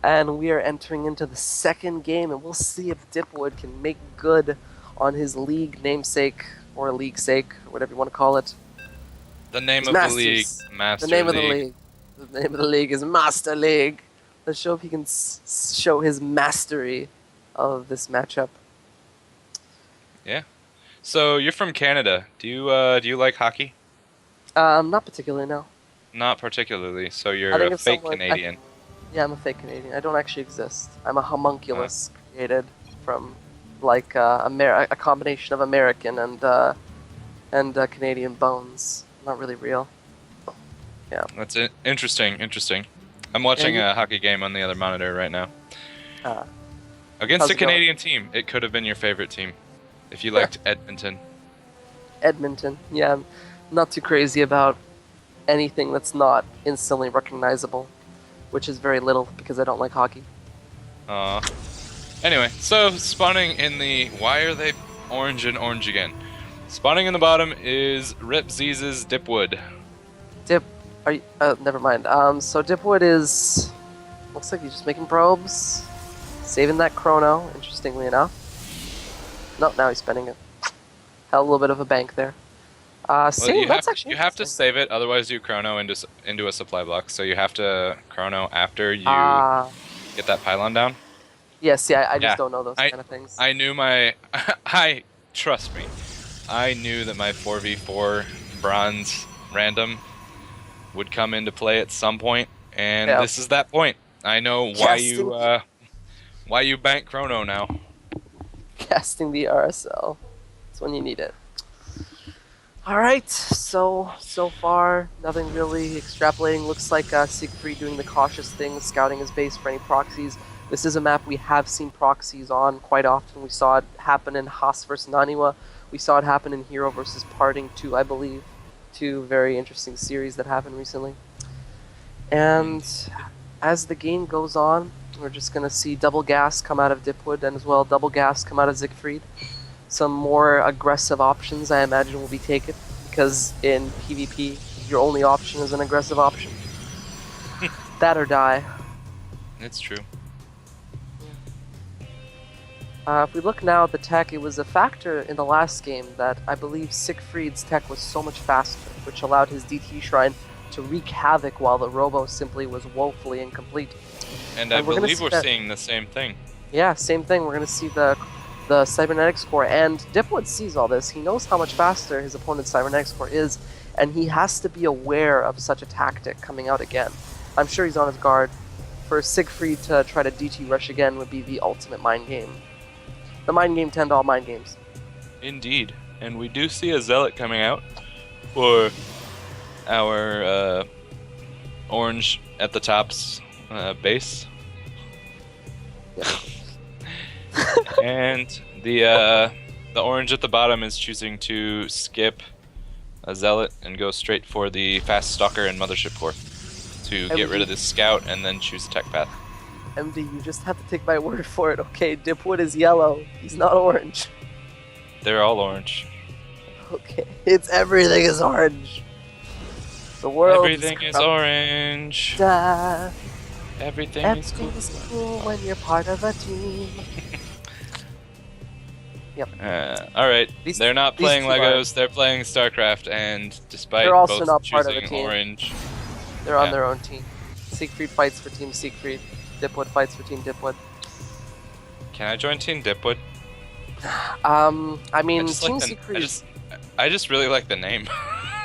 And we are entering into the second game, and we'll see if Dipwood can make good on his league namesake, or league sake, or whatever you want to call it. The name His of the league, Masters. Master The name of the League. league. The name of the league is Master League. Let's show if he can show his mastery of this matchup. Yeah. So you're from Canada. Do you like hockey? Not particularly, no. Not particularly. So I you're a think if fake someone, Canadian. yeah, I'm a fake Canadian. I don't actually exist. I'm a homunculus created from, like, a combination of American and Canadian bones. Not really real. Yeah. That's it. Interesting. Interesting. I'm watching a hockey game on the other monitor right now. Against how's a it going? Canadian team. It could have been your favorite team if you liked Edmonton. Edmonton. Yeah, I'm not too crazy about anything that's not instantly recognizable, which is very little because I don't like hockey. Anyway, so spawning in the... Why are they orange and orange again? Spawning in the bottom is Rip Zeez's Dipwood. Never mind. So Dipwood is... Looks like he's just making probes. Saving that chrono, interestingly enough. No, now he's spending it. Had a little bit of a bank there. That's actually you have to interesting. save it, otherwise you chrono into a supply block. So you have to chrono after you get that pylon down. Yes, yeah, I just don't know those kind of things. I knew trust me, I knew that my 4v4 bronze random would come into play at some point, and this is that point. I know why you bank chrono now. Casting the RSL. That's when you need it. Alright, so far, nothing really extrapolating. Looks like Seigifried doing the cautious thing, scouting his base for any proxies. This is a map we have seen proxies on quite often. We saw it happen in Haas vs. Naniwa. We saw it happen in Hero vs. Parting 2, I believe. Two very interesting series that happened recently. And as the game goes on, we're just going to see double gas come out of Dipwood, and as well double gas come out of Seigifried. Some more aggressive options, I imagine, will be taken, because in PvP, your only option is an aggressive option. That or die. It's true. If we look now at the tech, it was a factor in the last game that I believe Seigifried's tech was so much faster, which allowed his DT Shrine to wreak havoc while the Robo simply was woefully incomplete. And I believe we're seeing the same thing. Yeah, same thing. We're going to see the cybernetics core, and Dipwood sees all this. He knows how much faster his opponent's cybernetics core is, and he has to be aware of such a tactic coming out again. I'm sure he's on his guard. For Seigifried to try to DT rush again would be the ultimate mind game. The mind game to end all mind games. Indeed. And we do see a Zealot coming out for our orange at the top's base. Yeah. And the orange at the bottom is choosing to skip a Zealot and go straight for the fast Stalker and Mothership Core to get rid of this scout and then choose a tech path. MD, you just have to take my word for it, okay? Dipwood is yellow. He's not orange. They're all orange. Okay, everything is orange. The world Everything is orange. Everything is cool when you're part of a team. Yep. Alright, they're not playing Legos, they're playing StarCraft, and despite they're also both not choosing part of a team. orange... They're on their own team. Seigifried fights for Team Seigifried. Dipwood fights for Team Dipwood. Can I join Team Dipwood? I mean, Team Seigifried... I just really like the name.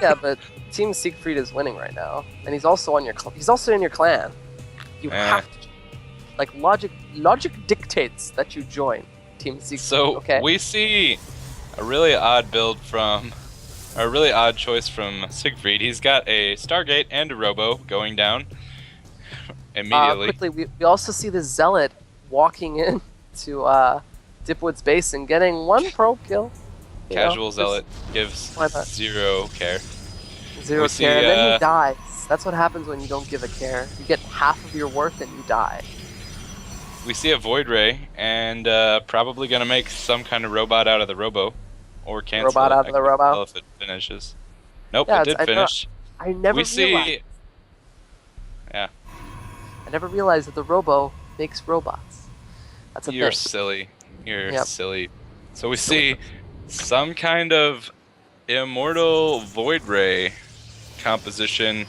Yeah, but Team Seigifried is winning right now, and he's also on your he's also in your clan. You have to, like, logic dictates that you join Team Seigifried. So we see a really odd choice from Seigifried. He's got a Stargate and a Robo going down immediately. Quickly, we also see the Zealot walking in to Dipwood's base and getting one probe kill. Casual Zealot gives zero care. Zero care, and then he dies. That's what happens when you don't give a care. You get half of your worth and you die. We see a Void Ray, and probably going to make some kind of robot out of the Robo. Or cancel robot out of the Robo? If it finishes. Nope, yeah, it did finish. I never realized. Yeah. I never realized that the Robo makes robots. That's a You're thing. silly. You're Yep. silly. So we see some kind of immortal void ray composition.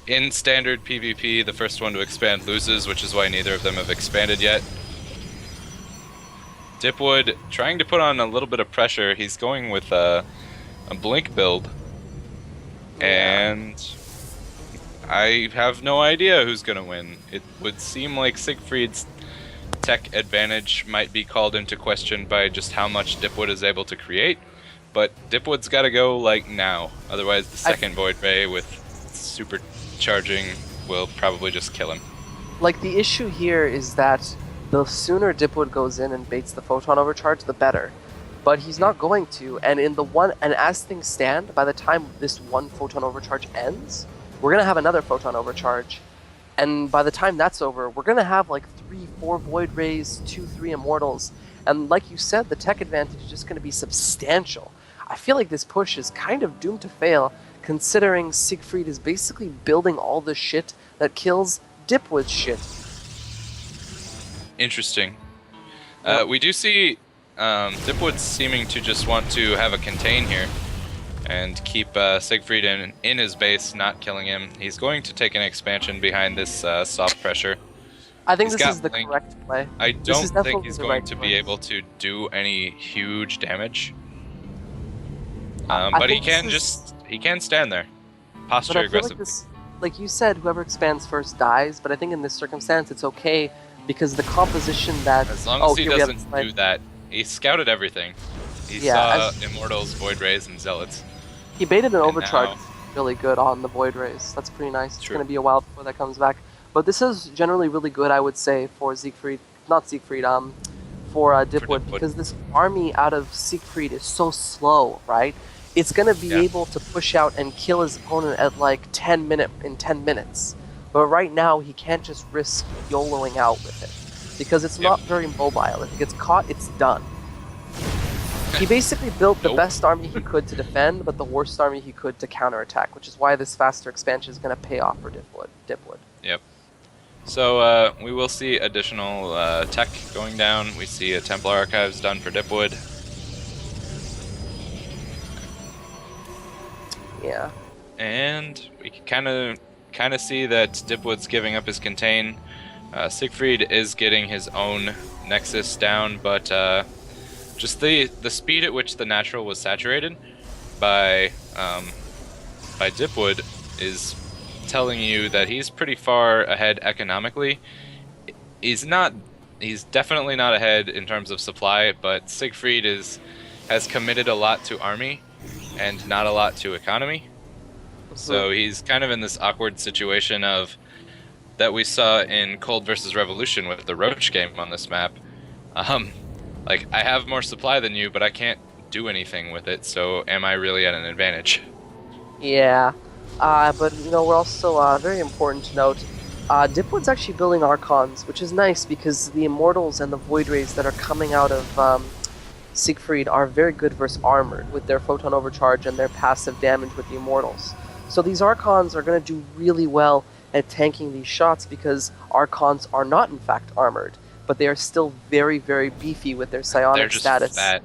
In standard PvP, the first one to expand loses, which is why neither of them have expanded yet. Dipwood trying to put on a little bit of pressure. He's going with a blink build. Yeah. And I have no idea who's going to win. It would seem like Seigifried's tech advantage might be called into question by just how much Dipwood is able to create. But Dipwood's got to go like now. Otherwise, the second Void Ray with supercharging will probably just kill him. Like, the issue here is that the sooner Dipwood goes in and baits the photon overcharge, the better. But he's not going to, and as things stand, by the time this one photon overcharge ends, we're gonna have another photon overcharge, and by the time that's over, we're gonna have like 3-4 Void Rays, 2-3 Immortals, and like you said, the tech advantage is just gonna be substantial. I feel like this push is kind of doomed to fail, considering Seigifried is basically building all the shit that kills Dipwood's shit. Interesting. We do see Dipwood seeming to just want to have a contain here and keep Seigifried in his base, not killing him. He's going to take an expansion behind this soft pressure. I think this is the correct play. I don't think he's going to be able to do any huge damage. But he can stand there. Posture aggressively. Like you said, whoever expands first dies, but I think in this circumstance it's okay because the composition that... As long as he doesn't do that, he scouted everything. He saw Immortals, Void Rays, and Zealots. He baited an overcharge really good on the Void Rays. That's pretty nice. It's going to be a while before that comes back. But this is generally really good, I would say, for Dipwood, because this army out of Seigifried is so slow, right? It's going to be able to push out and kill his opponent at like 10 minutes. But right now, he can't just risk YOLOing out with it, because it's not very mobile. If it gets caught, it's done. He basically built the best army he could to defend, but the worst army he could to counterattack, which is why this faster expansion is going to pay off for Dipwood. Yep. So we will see additional tech going down. We see a Templar Archives done for Dipwood. Yeah. And we can kind of see that Dipwood's giving up his contain. Seigifried is getting his own Nexus down, but just the speed at which the natural was saturated by Dipwood is telling you that he's pretty far ahead economically. He's definitely not ahead in terms of supply, but Seigifried has committed a lot to army and not a lot to economy. So he's kind of in this awkward situation of that we saw in Cold vs. Revolution with the Roach game on this map. Like, I have more supply than you, but I can't do anything with it, so am I really at an advantage? Yeah. But, you know, we're also, very important to note, Dipwood's actually building Archons, which is nice because the Immortals and the Void Rays that are coming out of Seigifried are very good versus Armored with their Photon Overcharge and their passive damage with the Immortals. So these Archons are going to do really well at tanking these shots because Archons are not, in fact, Armored, but they are still very, very beefy with their psionic status. They're just fat.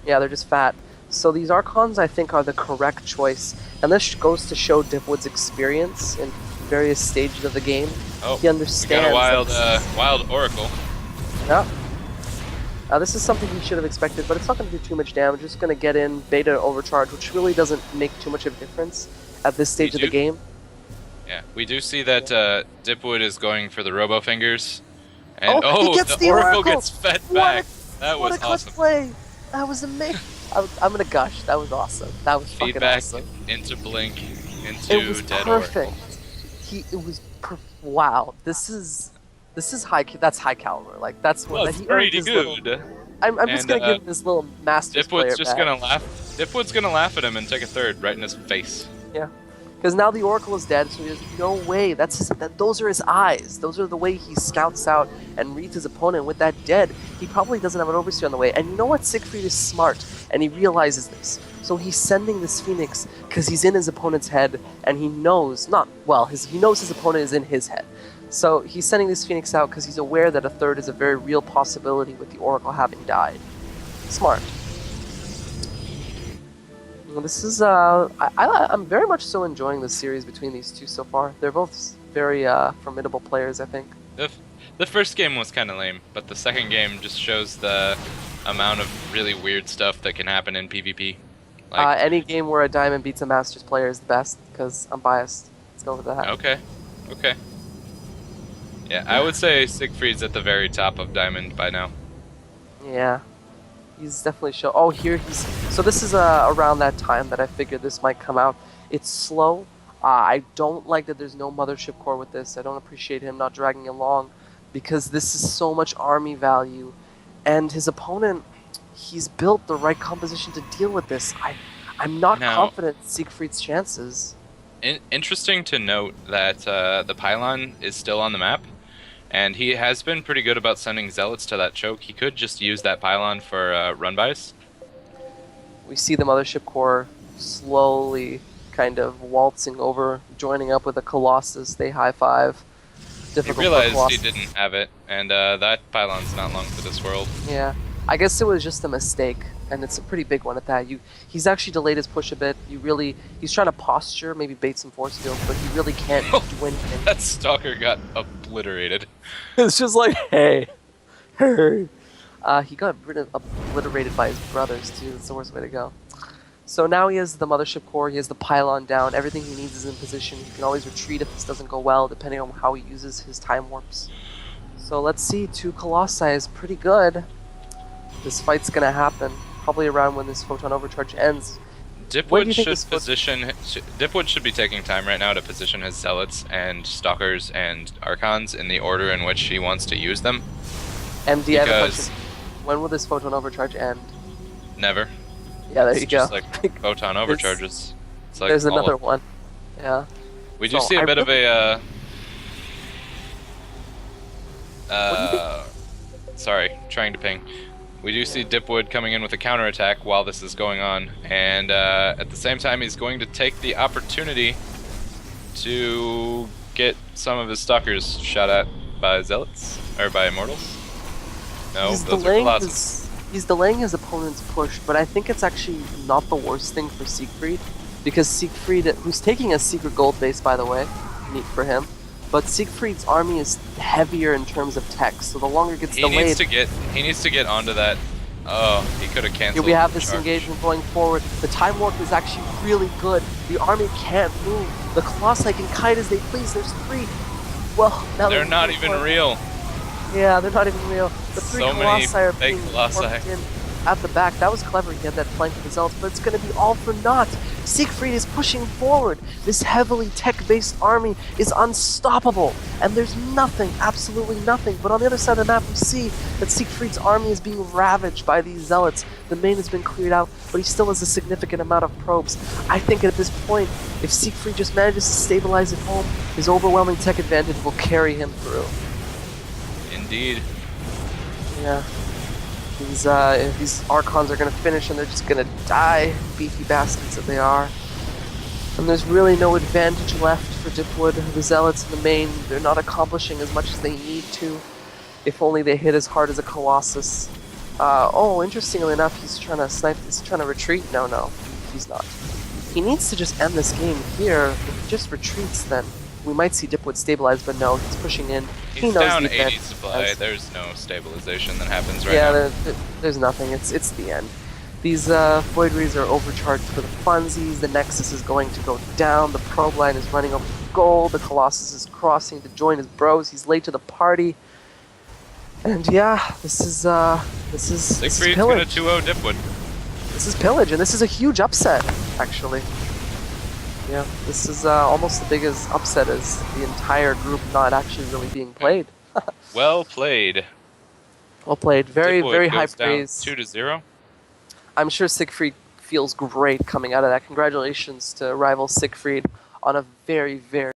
Yeah, they're just fat. So these Archons, I think, are the correct choice. And this goes to show Dipwood's experience in various stages of the game. Oh, he understands. We got a wild Oracle. Yeah. This is something he should have expected, but it's not going to do too much damage. It's going to get in beta overcharge, which really doesn't make too much of a difference at this stage of the game. Yeah, we do see that Dipwood is going for the Robo Fingers. And he gets the Oracle gets fed back. That was awesome. Play. That was amazing. I'm gonna gush. That was awesome. That was fucking awesome. Feedback into Blink, into Dead perfect. Oracle. It was wow. This is high. That's high caliber. Like that's what. Well, pretty good. I'm just gonna give him this little master. Dipwood's just gonna laugh. Dipwood's gonna laugh at him and take a third right in his face. Yeah. Because now the Oracle is dead, so there's no way. Those are his eyes. Those are the way he scouts out and reads his opponent. With that dead, he probably doesn't have an overseer on the way. And you know what? Seigifried is smart, and he realizes this. So he's sending this Phoenix because he's in his opponent's head, and he knows he knows his opponent is in his head. So he's sending this Phoenix out because he's aware that a third is a very real possibility with the Oracle having died. Smart. This is I'm very much so enjoying the series between these two so far. They're both very formidable players, I think. The first game was kind of lame, but the second game just shows the amount of really weird stuff that can happen in PvP. Like, any game where a diamond beats a Masters player is the best, because I'm biased. Let's go with that. Okay. Yeah, I would say Seigifried's at the very top of diamond by now. Yeah. He's definitely Oh, here he's... So this is around that time that I figured this might come out. It's slow. I don't like that there's no mothership core with this. I don't appreciate him not dragging along, because this is so much army value. And his opponent, he's built the right composition to deal with this. I'm not confident in Seigifried's chances. Interesting to note that the pylon is still on the map. And he has been pretty good about sending zealots to that choke. He could just use that pylon for run-bys. We see the mothership core slowly kind of waltzing over, joining up with a Colossus. They high-five. He realized he didn't have it, and that pylon's not long for this world. Yeah. I guess it was just a mistake, and it's a pretty big one at that. He's actually delayed his push a bit. He's trying to posture, maybe bait some force field, but he really can't do anything. That Stalker got obliterated. It's just like, hey. He got obliterated by his brothers, too. It's the worst way to go. So now he has the mothership core, he has the pylon down, everything he needs is in position. He can always retreat if this doesn't go well, depending on how he uses his time warps. So let's see, 2 Colossi is pretty good. This fight's gonna happen, probably around when this photon overcharge ends. Dipwood should be taking time right now to position his zealots and stalkers and archons in the order in which he wants to use them. MD, I have a question. When will this photon overcharge end? Never. Yeah, there you go. Just like photon overcharges. It's like there's another one. Yeah. We do see a bit of a sorry, trying to ping. We do see Dipwood coming in with a counterattack while this is going on, and at the same time he's going to take the opportunity to get some of his stalkers shot at by zealots, or by immortals. No, those are Colossus. He's delaying his opponent's push, but I think it's actually not the worst thing for Seigifried, because Seigifried, who's taking a secret gold base, by the way, neat for him, but Seigifried's army is heavier in terms of tech, so the longer it gets delayed... He needs to get onto that... Oh, he could have canceled. Here we have this engagement going forward. The time warp is actually really good. The army can't move. The Colossi can kite as they please. There's 3. Well, now they're not even real. Yeah, they're not even real. The 3 Colossi are being Colossi worked in at the back. That was clever. He had that flank with the zealots, but it's going to be all for naught. Seigifried is pushing forward. This heavily tech-based army is unstoppable, and there's nothing, absolutely nothing. But on the other side of the map, we see that Seigifried's army is being ravaged by these zealots. The main has been cleared out, but he still has a significant amount of probes. I think at this point, if Seigifried just manages to stabilize at home, his overwhelming tech advantage will carry him through. Indeed. Yeah. These Archons are going to finish and they're just going to die, beefy bastards that they are. And there's really no advantage left for Dipwood. The Zealots in the main, they're not accomplishing as much as they need to. If only they hit as hard as a Colossus. Oh, interestingly enough, he's trying to snipe, he's trying to retreat. No, he's not. He needs to just end this game here. If he just retreats, then we might see Dipwood stabilize, but no, he's pushing in. He's he knows down 80 supply. There's no stabilization that happens right now. Yeah, there's nothing. It's the end. These Voidries are overcharged for the funsies. The Nexus is going to go down. The probe line is running over gold. The Colossus is crossing to join his bros. He's late to the party. And yeah, this is Seigifried's gonna 2-0 Dipwood. This is pillage, and this is a huge upset, actually. Yeah, this is almost the biggest upset as the entire group not actually really being played. Well played. Well played. Very, Dipwood very high goes down praise. 2-0. I'm sure Seigifried feels great coming out of that. Congratulations to rival Seigifried on a very, very